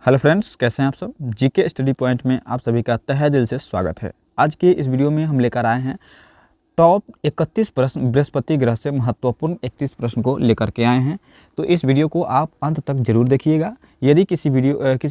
Hello friends, कैसे हैं आप सब। जीके स्टडी पॉइंट में आप सभी का तहे दिल से स्वागत है। आज के इस वीडियो में हम लेकर आए हैं टॉप 31 प्रश्न, बृहस्पति ग्रह से महत्वपूर्ण 31 प्रश्न को लेकर के आए हैं। तो इस वीडियो को आप अंत तक जरूर देखिएगा। यदि किसी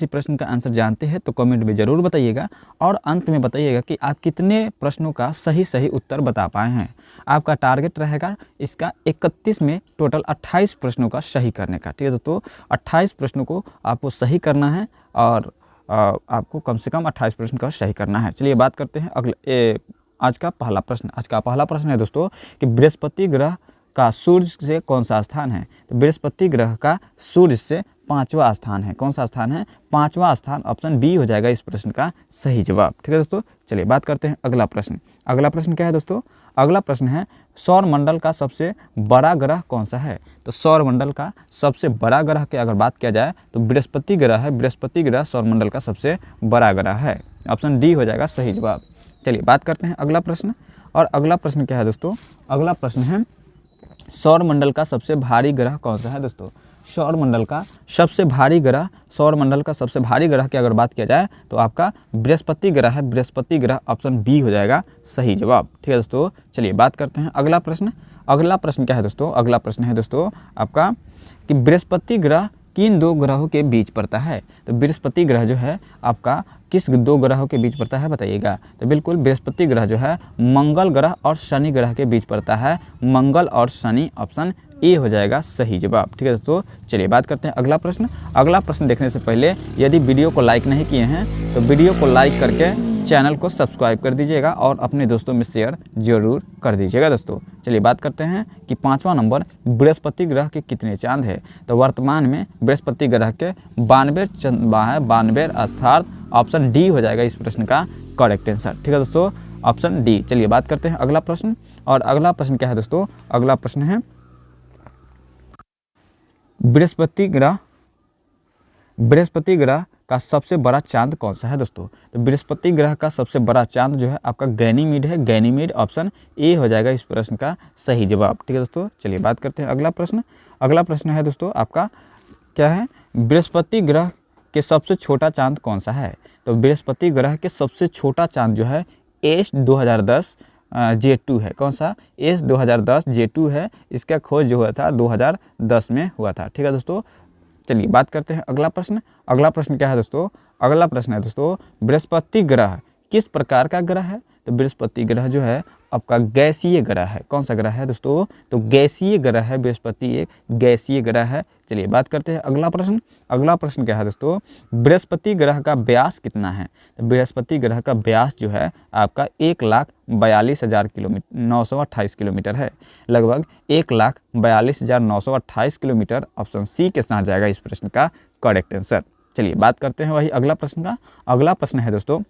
प्रश्न का आंसर जानते हैं तो कमेंट में ज़रूर बताइएगा और अंत में बताइएगा कि आप कितने प्रश्नों का सही उत्तर बता पाए हैं। आपका टारगेट रहेगा इसका 31 में टोटल 28 प्रश्नों का सही करने का। ठीक है दोस्तों, 28 प्रश्नों को आपको सही करना है और आपको कम से कम 28 प्रश्न का सही करना है। चलिए बात करते हैं आज का पहला प्रश्न है दोस्तों कि बृहस्पति ग्रह का सूर्य से कौन सा स्थान है। तो बृहस्पति ग्रह का सूर्य से 5वां स्थान है। कौन सा स्थान है? 5वां स्थान। ऑप्शन बी हो जाएगा इस प्रश्न का सही जवाब। ठीक है दोस्तों, चलिए बात करते हैं अगला प्रश्न क्या है दोस्तों? अगला प्रश्न है सौर मंडल का सबसे बड़ा ग्रह कौन सा है। तो सौर मंडल का सबसे बड़ा ग्रह की अगर बात किया जाए तो बृहस्पति ग्रह है। बृहस्पति ग्रह सौर मंडल का सबसे बड़ा ग्रह है। ऑप्शन डी हो जाएगा सही जवाब। चलिए बात करते हैं अगला प्रश्न। और अगला प्रश्न क्या है दोस्तों? अगला प्रश्न है सौर मंडल का सबसे भारी ग्रह कौन सा है दोस्तों? सौर मंडल का सबसे भारी ग्रह की अगर बात किया जाए तो आपका बृहस्पति ग्रह है। बृहस्पति ग्रह ऑप्शन बी हो जाएगा सही जवाब। ठीक है दोस्तों, चलिए बात करते हैं अगला प्रश्न क्या है दोस्तों? अगला प्रश्न है दोस्तों आपका कि बृहस्पति ग्रह किन दो ग्रहों के बीच पड़ता है। तो बृहस्पति ग्रह जो है आपका किस दो ग्रहों के बीच पड़ता है बताइएगा। तो बिल्कुल बृहस्पति ग्रह जो है मंगल ग्रह और शनि ग्रह के बीच पड़ता है। मंगल और शनि, ऑप्शन ए हो जाएगा सही जवाब। ठीक है दोस्तों, चलिए बात करते हैं अगला प्रश्न देखने से पहले यदि वीडियो को लाइक नहीं किए हैं तो वीडियो को लाइक करके चैनल को सब्सक्राइब कर दीजिएगा और अपने दोस्तों में शेयर जरूर कर दीजिएगा दोस्तों। चलिए बात करते हैं कि 5वां नंबर बृहस्पति ग्रह के कितने चांद है। तो वर्तमान में बृहस्पति ग्रह के 92 अर्थात ऑप्शन डी हो जाएगा इस प्रश्न का करेक्ट आंसर। ठीक है दोस्तों, ऑप्शन डी। चलिए बात करते हैं अगला प्रश्न। और अगला प्रश्न क्या है दोस्तों? अगला प्रश्न है बृहस्पति ग्रह का सबसे बड़ा चांद कौन सा है दोस्तों? तो बृहस्पति ग्रह का सबसे बड़ा चांद जो है आपका गैनीमीड है। गैनीमीड, ऑप्शन ए हो जाएगा इस प्रश्न का सही जवाब। ठीक है दोस्तों, चलिए बात करते हैं अगला प्रश्न है दोस्तों आपका क्या है? बृहस्पति ग्रह के सबसे छोटा चांद कौन सा है। तो बृहस्पति ग्रह के सबसे छोटा चांद जो है एस 2010 J2 है। कौन सा? एस 2010 J2 है। इसका खोज जो हुआ था 2010 में हुआ था। ठीक है दोस्तों, चलिए बात करते हैं अगला प्रश्न क्या है दोस्तों? अगला प्रश्न है दोस्तों बृहस्पति ग्रह किस प्रकार का ग्रह है। तो बृहस्पति ग्रह जो है आपका गैसीय ग्रह है। कौन सा ग्रह है दोस्तों? तो गैसीय ग्रह है। बृहस्पति एक गैसीय ग्रह है। चलिए बात करते हैं अगला प्रश्न क्या है दोस्तों? बृहस्पति ग्रह का व्यास कितना है। तो बृहस्पति ग्रह का व्यास जो है आपका 1,42,928 किलोमीटर है। लगभग 1,42,928 किलोमीटर। ऑप्शन सी के साथ जाएगा इस प्रश्न का करेक्ट आंसर। चलिए बात करते हैं वही अगला प्रश्न का। अगला प्रश्न है दोस्तों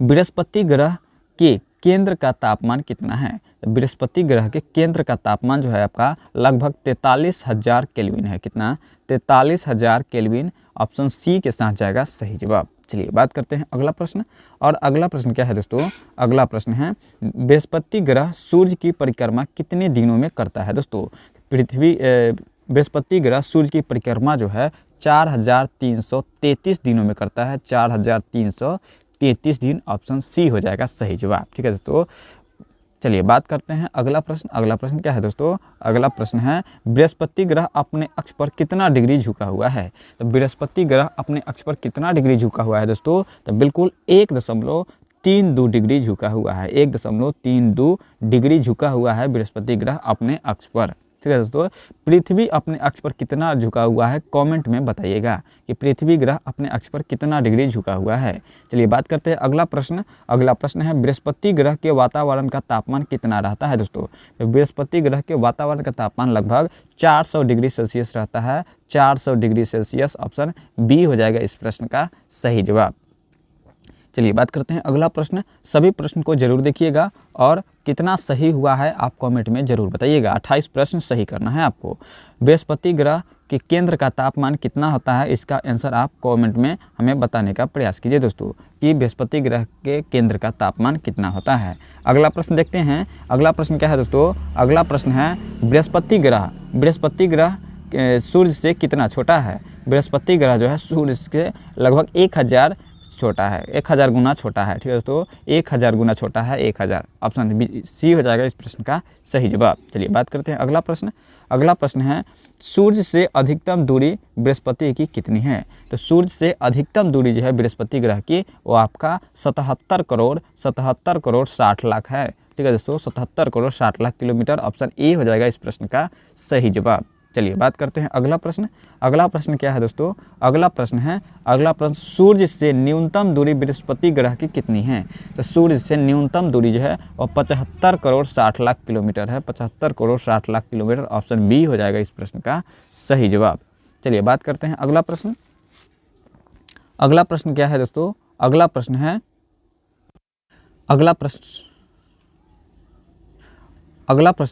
बृहस्पति ग्रह के केंद्र का तापमान कितना है। तो बृहस्पति ग्रह के केंद्र का तापमान जो है आपका लगभग 43,000 केल्विन है। कितना? 43,000 केल्विन। ऑप्शन सी के साथ जाएगा सही जवाब। चलिए बात करते हैं अगला प्रश्न। और अगला प्रश्न क्या है दोस्तों? अगला प्रश्न है बृहस्पति ग्रह सूर्य की परिक्रमा कितने दिनों में करता है दोस्तों? बृहस्पति ग्रह सूर्य की परिक्रमा जो है 4,333 दिनों में करता है। 4,333 दिन। ऑप्शन सी हो जाएगा सही जवाब। ठीक है दोस्तों, चलिए बात करते हैं अगला प्रश्न क्या है दोस्तों? अगला प्रश्न है बृहस्पति ग्रह अपने अक्ष पर कितना डिग्री झुका हुआ है। तो बृहस्पति ग्रह अपने अक्ष पर कितना डिग्री झुका हुआ है दोस्तों? तो बिल्कुल 1.32 डिग्री झुका हुआ है। 1.32 डिग्री झुका हुआ है बृहस्पति ग्रह अपने अक्ष पर। ठीक है दोस्तों, पृथ्वी अपने अक्ष पर कितना झुका हुआ है कमेंट में बताइएगा कि पृथ्वी ग्रह अपने अक्ष पर कितना डिग्री झुका हुआ है। चलिए बात करते हैं अगला प्रश्न है बृहस्पति ग्रह के वातावरण का तापमान कितना रहता है दोस्तों? तो बृहस्पति ग्रह के वातावरण का तापमान लगभग 400 डिग्री सेल्सियस रहता है। 400 डिग्री सेल्सियस। ऑप्शन बी हो जाएगा इस प्रश्न का सही जवाब। चलिए बात करते हैं अगला प्रश्न। सभी प्रश्न को जरूर देखिएगा और कितना सही हुआ है आप कमेंट में जरूर बताइएगा। 28 प्रश्न सही करना है आपको। बृहस्पति ग्रह के केंद्र का तापमान कितना होता है, इसका आंसर आप कमेंट में हमें बताने का प्रयास कीजिए दोस्तों कि बृहस्पति ग्रह के केंद्र का तापमान कितना होता है। अगला प्रश्न देखते हैं। अगला प्रश्न क्या है दोस्तों? अगला प्रश्न है बृहस्पति ग्रह सूर्य से कितना छोटा है? बृहस्पति ग्रह जो है सूर्य से लगभग 1000 छोटा है, 1000 गुना छोटा है। ठीक है दोस्तों, 1000 गुना छोटा है, 1000। ऑप्शन सी हो जाएगा इस प्रश्न का सही जवाब। चलिए बात करते हैं अगला प्रश्न। अगला प्रश्न है सूर्य से अधिकतम दूरी बृहस्पति की कितनी है? तो सूर्य से अधिकतम दूरी जो है बृहस्पति ग्रह की वो आपका 77 करोड़ 60 लाख है। ठीक है दोस्तों, 77 crore 60 lakh kilometre. Option A हो जाएगा इस प्रश्न का सही जवाब। चलिए बात करते हैं अगला प्रश्न। अगला प्रश्न क्या है दोस्तों? अगला प्रश्न सूर्य से न्यूनतम दूरी बृहस्पति ग्रह की कितनी है? तो सूर्य से न्यूनतम दूरी जो है वो 75 करोड़ 60 लाख किलोमीटर है, 75 crore 60 lakh kilometre. Option B हो जाएगा इस प्रश्न का सही जवाब। चलिए बात करते हैं अगला प्रश्न। अगला प्रश्न क्या है दोस्तों? अगला प्रश्न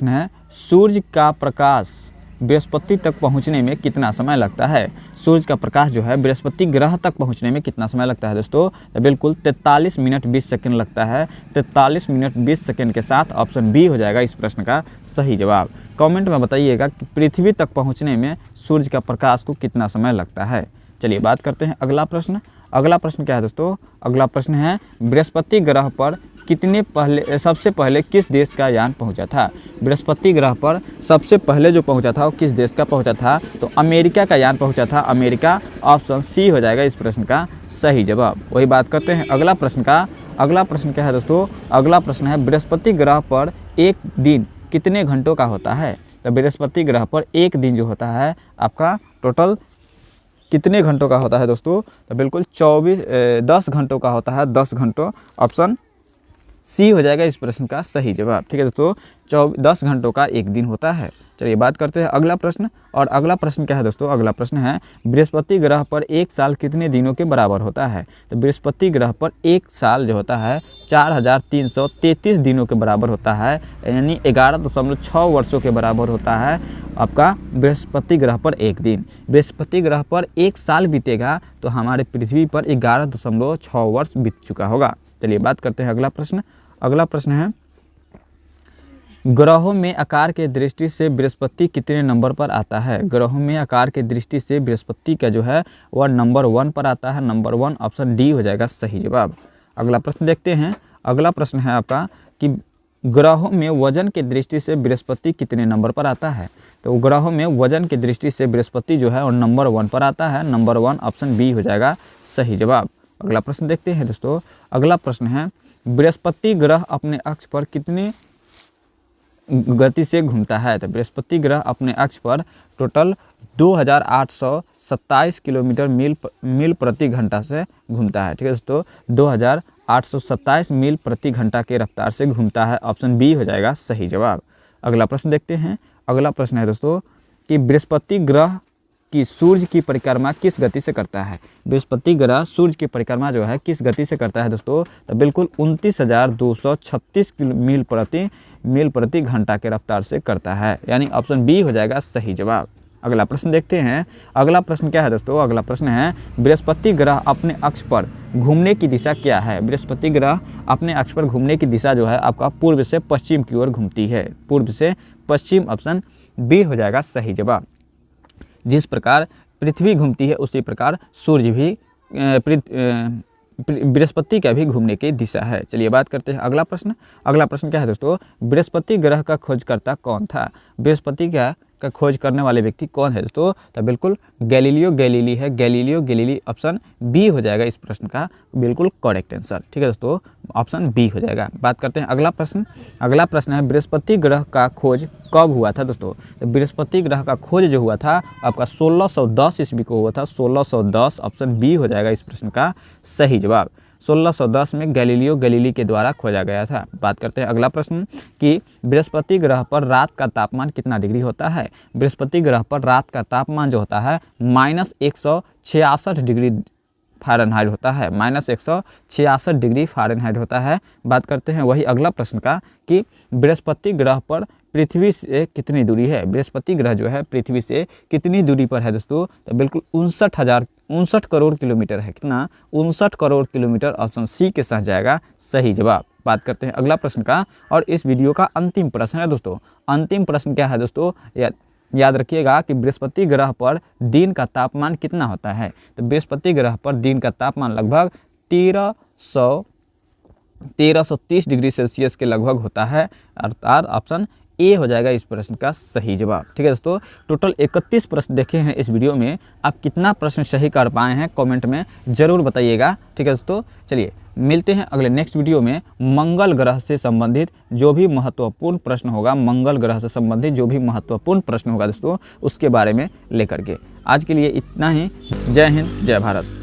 है सूर्य का प्रकाश बृहस्पति तक पहुंचने में कितना समय लगता है? सूर्य का प्रकाश जो है बृहस्पति ग्रह तक पहुंचने में कितना समय लगता है दोस्तों? तो बिल्कुल 43 मिनट 20 सेकंड लगता है। 43 मिनट 20 सेकंड के साथ ऑप्शन बी हो जाएगा इस प्रश्न का सही जवाब। कमेंट में बताइएगा कि पृथ्वी तक पहुंचने में सूर्य का प्रकाश को कितना समय लगता है। चलिए बात करते हैं अगला प्रश्न। अगला प्रश्न क्या है दोस्तों? अगला प्रश्न है बृहस्पति ग्रह पर सबसे पहले किस देश का यान पहुंचा था? बृहस्पति ग्रह पर सबसे पहले जो पहुंचा था वो किस देश का पहुंचा था? तो अमेरिका का यान पहुंचा था, अमेरिका। ऑप्शन सी हो जाएगा इस प्रश्न का सही जवाब। वही बात करते हैं अगला प्रश्न का। अगला प्रश्न क्या है दोस्तों? अगला प्रश्न है बृहस्पति ग्रह पर एक दिन कितने घंटों का होता है? तो बृहस्पति ग्रह पर एक दिन जो होता है आपका टोटल कितने घंटों का होता है दोस्तों? तो बिल्कुल 10 घंटों का होता है, 10 घंटों। ऑप्शन सी हो जाएगा इस प्रश्न का सही जवाब। ठीक है दोस्तों, 10 घंटों का एक दिन होता है। चलिए बात करते हैं अगला प्रश्न। और अगला प्रश्न क्या है दोस्तों? अगला प्रश्न है बृहस्पति ग्रह पर एक साल कितने दिनों के बराबर होता है? तो बृहस्पति ग्रह पर एक साल जो होता है 4333 दिनों के बराबर होता है, यानी 11.6 वर्षों के बराबर होता है आपका बृहस्पति ग्रह पर एक दिन। बृहस्पति ग्रह पर एक साल बीतेगा तो हमारे पृथ्वी पर 11.6 वर्ष बीत चुका होगा। चलिए बात करते हैं अगला प्रश्न। अगला प्रश्न है ग्रहों में आकार के दृष्टि से बृहस्पति कितने नंबर पर आता है? ग्रहों में आकार के दृष्टि से बृहस्पति का जो है वह नंबर 1 पर आता है, नंबर 1। ऑप्शन डी हो जाएगा सही जवाब। अगला प्रश्न देखते हैं। अगला प्रश्न है आपका कि ग्रहों में वजन के दृष्टि से बृहस्पति कितने नंबर पर आता है? तो ग्रहों में वजन की दृष्टि से बृहस्पति जो है और नंबर 1 पर आता है, नंबर 1। ऑप्शन बी हो जाएगा सही जवाब। अगला प्रश्न देखते हैं दोस्तों। अगला प्रश्न है बृहस्पति ग्रह अपने अक्ष पर कितनी गति से घूमता है? तो बृहस्पति ग्रह अपने अक्ष पर टोटल 2827 किलोमीटर मील प्रति घंटा से घूमता है। ठीक है दोस्तों, 2827 मील प्रति घंटा के रफ्तार से घूमता है। ऑप्शन बी हो जाएगा सही जवाब। अगला प्रश्न देखते हैं। अगला प्रश्न है दोस्तों कि बृहस्पति ग्रह कि सूर्य की परिक्रमा किस गति से करता है? बृहस्पति ग्रह सूर्य की परिक्रमा जो है किस गति से करता है दोस्तों? तो बिल्कुल 29,236 मील प्रति घंटा के रफ्तार से करता है, यानी ऑप्शन बी हो जाएगा सही जवाब। अगला प्रश्न देखते हैं। अगला प्रश्न क्या है दोस्तों? अगला प्रश्न है बृहस्पति ग्रह अपने अक्ष पर घूमने की दिशा क्या है? बृहस्पति ग्रह अपने अक्ष पर घूमने की दिशा जो है आपका पूर्व से पश्चिम की ओर घूमती है, पूर्व से पश्चिम। ऑप्शन बी हो जाएगा सही जवाब। जिस प्रकार पृथ्वी घूमती है उसी प्रकार सूर्य भी बृहस्पति का भी घूमने की दिशा है। चलिए बात करते हैं अगला प्रश्न। अगला प्रश्न क्या है दोस्तों? बृहस्पति ग्रह का खोजकर्ता कौन था? बृहस्पति का खोज करने वाले व्यक्ति कौन है दोस्तों? तो बिल्कुल गैलीलियो गैलीली है, गैलीलियो गैलीली। ऑप्शन बी हो जाएगा इस प्रश्न का बिल्कुल करेक्ट आंसर। ठीक है दोस्तों, ऑप्शन बी हो जाएगा। बात करते हैं अगला प्रश्न। अगला प्रश्न है बृहस्पति ग्रह का खोज कब हुआ था दोस्तों? तो बृहस्पति ग्रह का खोज जो हुआ था आपका 1610 ईस्वी को हुआ था, 1610। ऑप्शन बी हो जाएगा इस प्रश्न का सही जवाब। 1610 में गैलीलियो गैलीली के द्वारा खोजा गया था। बात करते हैं अगला प्रश्न कि बृहस्पति ग्रह पर रात का तापमान कितना डिग्री होता है? बृहस्पति ग्रह पर रात का तापमान जो होता है -166 डिग्री फ़ारेनहाइट होता है, -166 डिग्री फ़ारेनहाइट होता है। बात करते हैं वही अगला प्रश्न का कि बृहस्पति ग्रह पर पृथ्वी से कितनी दूरी है? बृहस्पति ग्रह जो है पृथ्वी से कितनी दूरी पर है दोस्तों? तो बिल्कुल 59 करोड़ किलोमीटर है। कितना? 59 करोड़ किलोमीटर। ऑप्शन सी के साथ जाएगा सही जवाब। बात करते हैं अगला प्रश्न का, और इस वीडियो का अंतिम प्रश्न है दोस्तों। अंतिम प्रश्न क्या है दोस्तों? याद रखिएगा कि बृहस्पति ग्रह पर दिन का तापमान कितना होता है। तो बृहस्पति ग्रह पर दिन का तापमान लगभग 1330 डिग्री सेल्सियस के लगभग होता है, अर्थात ऑप्शन ए हो जाएगा इस प्रश्न का सही जवाब। ठीक है दोस्तों, टोटल 31 प्रश्न देखे हैं इस वीडियो में। आप कितना प्रश्न सही कर पाए हैं कमेंट में ज़रूर बताइएगा। ठीक है दोस्तों, चलिए मिलते हैं अगले नेक्स्ट वीडियो में। मंगल ग्रह से संबंधित जो भी महत्वपूर्ण प्रश्न होगा, मंगल ग्रह से संबंधित जो भी महत्वपूर्ण प्रश्न होगा दोस्तों, उसके बारे में लेकर के। आज के लिए इतना ही। जय हिंद, जय भारत।